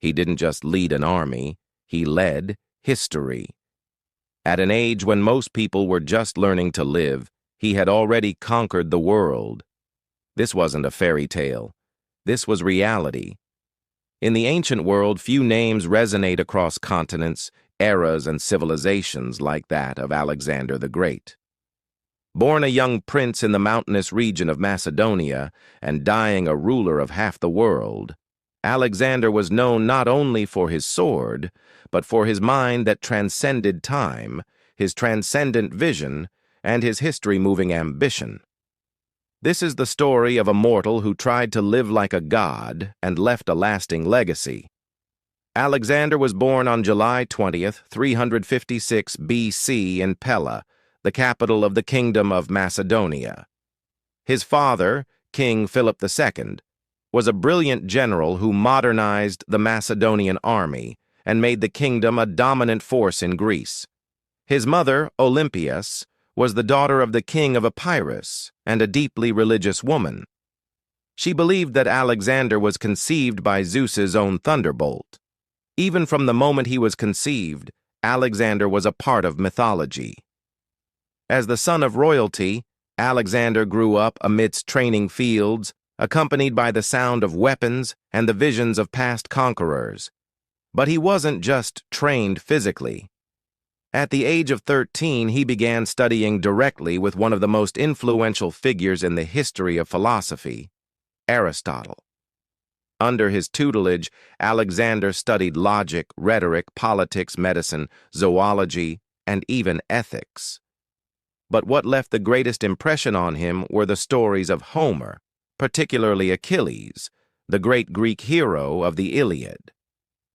He didn't just lead an army, he led history. At an age when most people were just learning to live, he had already conquered the world. This wasn't a fairy tale. This was reality. In the ancient world, few names resonate across continents, eras, and civilizations like that of Alexander the Great. Born a young prince in the mountainous region of Macedonia and dying a ruler of half the world, Alexander was known not only for his sword, but for his mind that transcended time, his transcendent vision, and his history-moving ambition. This is the story of a mortal who tried to live like a god and left a lasting legacy. Alexander was born on July 20th, 356 BC in Pella, the capital of the Kingdom of Macedonia. His father, King Philip II, was a brilliant general who modernized the Macedonian army and made the kingdom a dominant force in Greece. His mother, Olympias, was the daughter of the king of Epirus and a deeply religious woman. She believed that Alexander was conceived by Zeus's own thunderbolt. Even from the moment he was conceived, Alexander was a part of mythology. As the son of royalty, Alexander grew up amidst training fields, accompanied by the sound of weapons and the visions of past conquerors. But he wasn't just trained physically. At the age of 13, he began studying directly with one of the most influential figures in the history of philosophy, Aristotle. Under his tutelage, Alexander studied logic, rhetoric, politics, medicine, zoology, and even ethics. But what left the greatest impression on him were the stories of Homer, particularly Achilles, the great Greek hero of the Iliad.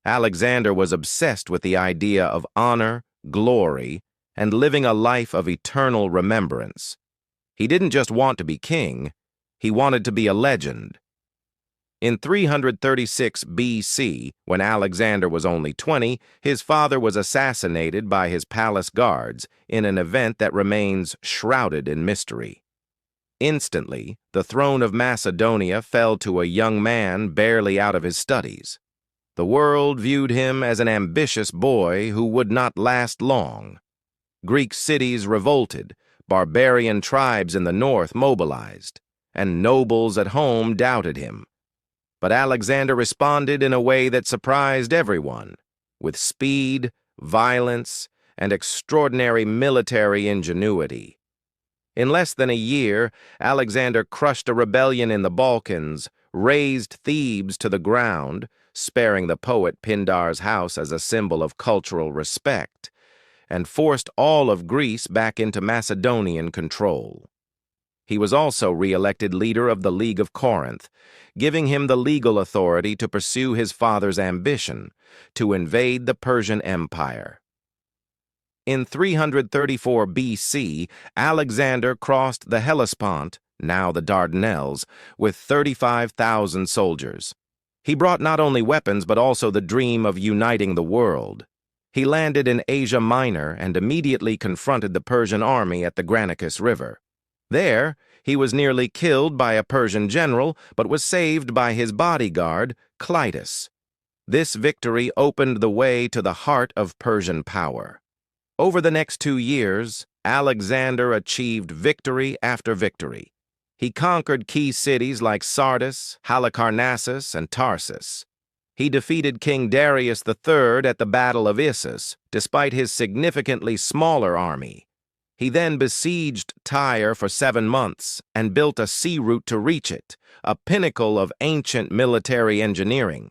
Alexander was obsessed with the idea of honor, glory, and living a life of eternal remembrance. He didn't just want to be king, he wanted to be a legend. In 336 BC, when Alexander was only 20, his father was assassinated by his palace guards in an event that remains shrouded in mystery. Instantly, the throne of Macedonia fell to a young man barely out of his studies. The world viewed him as an ambitious boy who would not last long. Greek cities revolted, barbarian tribes in the north mobilized, and nobles at home doubted him. But Alexander responded in a way that surprised everyone, with speed, violence, and extraordinary military ingenuity. In less than a year, Alexander crushed a rebellion in the Balkans, razed Thebes to the ground, sparing the poet Pindar's house as a symbol of cultural respect, and forced all of Greece back into Macedonian control. He was also re-elected leader of the League of Corinth, giving him the legal authority to pursue his father's ambition, to invade the Persian Empire. In 334 BC, Alexander crossed the Hellespont, now the Dardanelles, with 35,000 soldiers. He brought not only weapons but also the dream of uniting the world. He landed in Asia Minor and immediately confronted the Persian army at the Granicus River. There, he was nearly killed by a Persian general, but was saved by his bodyguard, Clitus. This victory opened the way to the heart of Persian power. Over the next 2 years, Alexander achieved victory after victory. He conquered key cities like Sardis, Halicarnassus, and Tarsus. He defeated King Darius III at the Battle of Issus, despite his significantly smaller army. He then besieged Tyre for 7 months and built a sea route to reach it, a pinnacle of ancient military engineering.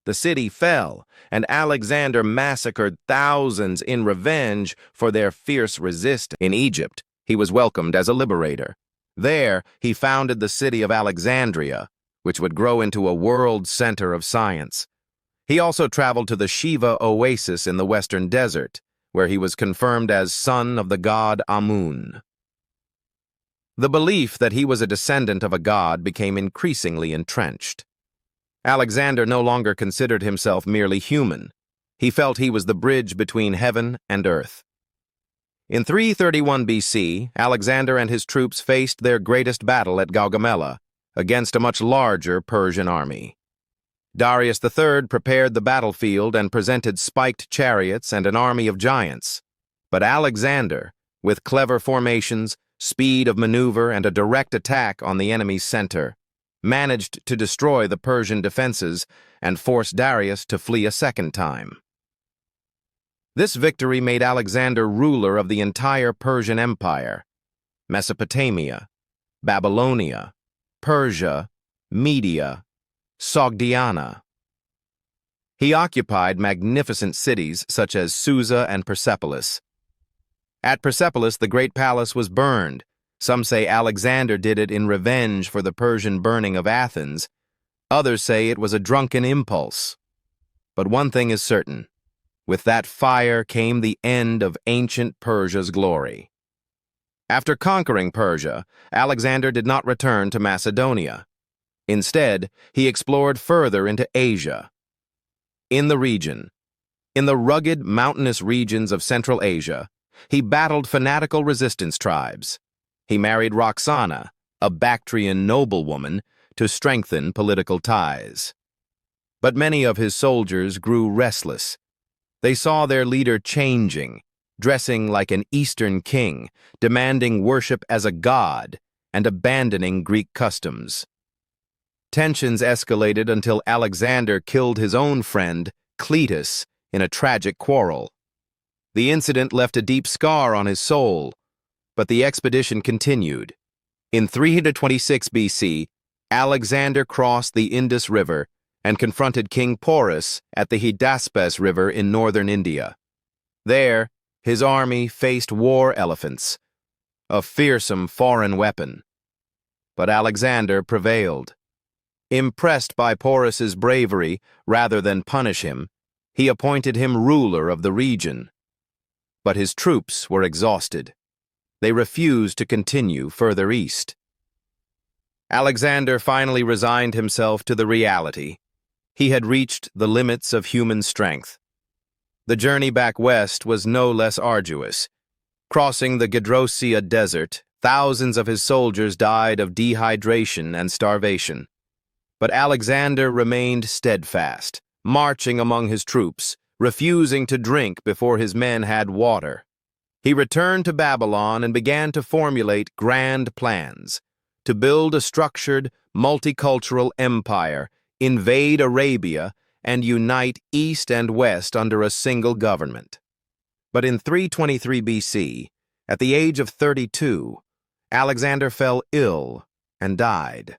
The city fell, and Alexander massacred thousands in revenge for their fierce resistance. In Egypt, he was welcomed as a liberator. There, he founded the city of Alexandria, which would grow into a world center of science. He also traveled to the Shiva oasis in the western desert, where he was confirmed as son of the god Amun. The belief that he was a descendant of a god became increasingly entrenched. Alexander no longer considered himself merely human. He felt he was the bridge between heaven and earth. In 331 BC, Alexander and his troops faced their greatest battle at Gaugamela against a much larger Persian army. Darius III prepared the battlefield and presented spiked chariots and an army of giants. But Alexander, with clever formations, speed of maneuver, and a direct attack on the enemy's center, managed to destroy the Persian defenses and force Darius to flee a second time. This victory made Alexander ruler of the entire Persian Empire, Mesopotamia, Babylonia, Persia, Media, Sogdiana. He occupied magnificent cities such as Susa and Persepolis. At Persepolis, the great palace was burned. Some say Alexander did it in revenge for the Persian burning of Athens. Others say it was a drunken impulse. But one thing is certain. With that fire came the end of ancient Persia's glory. After conquering Persia, Alexander did not return to Macedonia. Instead, he explored further into Asia. In the rugged, mountainous regions of Central Asia, he battled fanatical resistance tribes. He married Roxana, a Bactrian noblewoman, to strengthen political ties. But many of his soldiers grew restless. They saw their leader changing, dressing like an Eastern king, demanding worship as a god, and abandoning Greek customs. Tensions escalated until Alexander killed his own friend, Cletus, in a tragic quarrel. The incident left a deep scar on his soul, but the expedition continued. In 326 BC, Alexander crossed the Indus River and confronted King Porus at the Hydaspes River in northern India. There, his army faced war elephants, a fearsome foreign weapon. But Alexander prevailed. Impressed by Porus's bravery rather than punish him, he appointed him ruler of the region. But his troops were exhausted. They refused to continue further east. Alexander finally resigned himself to the reality. He had reached the limits of human strength. The journey back west was no less arduous. Crossing the Gedrosia Desert, thousands of his soldiers died of dehydration and starvation. But Alexander remained steadfast, marching among his troops, refusing to drink before his men had water. He returned to Babylon and began to formulate grand plans, to build a structured, multicultural empire, invade Arabia, and unite East and West under a single government. But in 323 BC, at the age of 32, Alexander fell ill and died.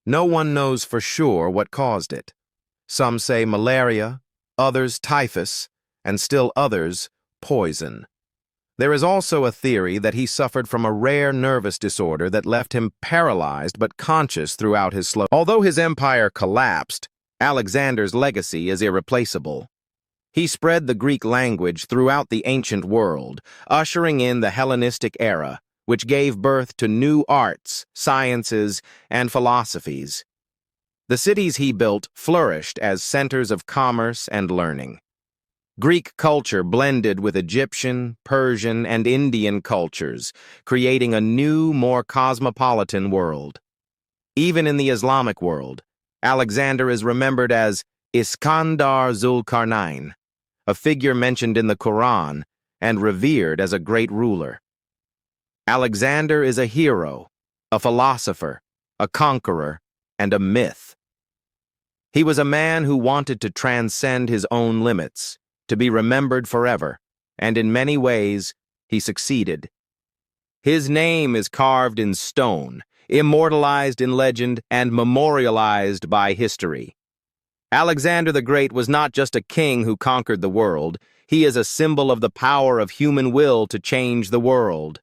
No one knows for sure what caused it. Some say malaria, others typhus, and still others poison. There is also a theory that he suffered from a rare nervous disorder that left him paralyzed but conscious throughout his slow. Although his empire collapsed, Alexander's legacy is irreplaceable. He spread the Greek language throughout the ancient world, ushering in the Hellenistic era, which gave birth to new arts, sciences, and philosophies. The cities he built flourished as centers of commerce and learning. Greek culture blended with Egyptian, Persian, and Indian cultures, creating a new, more cosmopolitan world. Even in the Islamic world, Alexander is remembered as Iskandar Zulkarnain, a figure mentioned in the Quran and revered as a great ruler. Alexander is a hero, a philosopher, a conqueror, and a myth. He was a man who wanted to transcend his own limits, to be remembered forever, and in many ways, he succeeded. His name is carved in stone, immortalized in legend, and memorialized by history. Alexander the Great was not just a king who conquered the world. He is a symbol of the power of human will to change the world.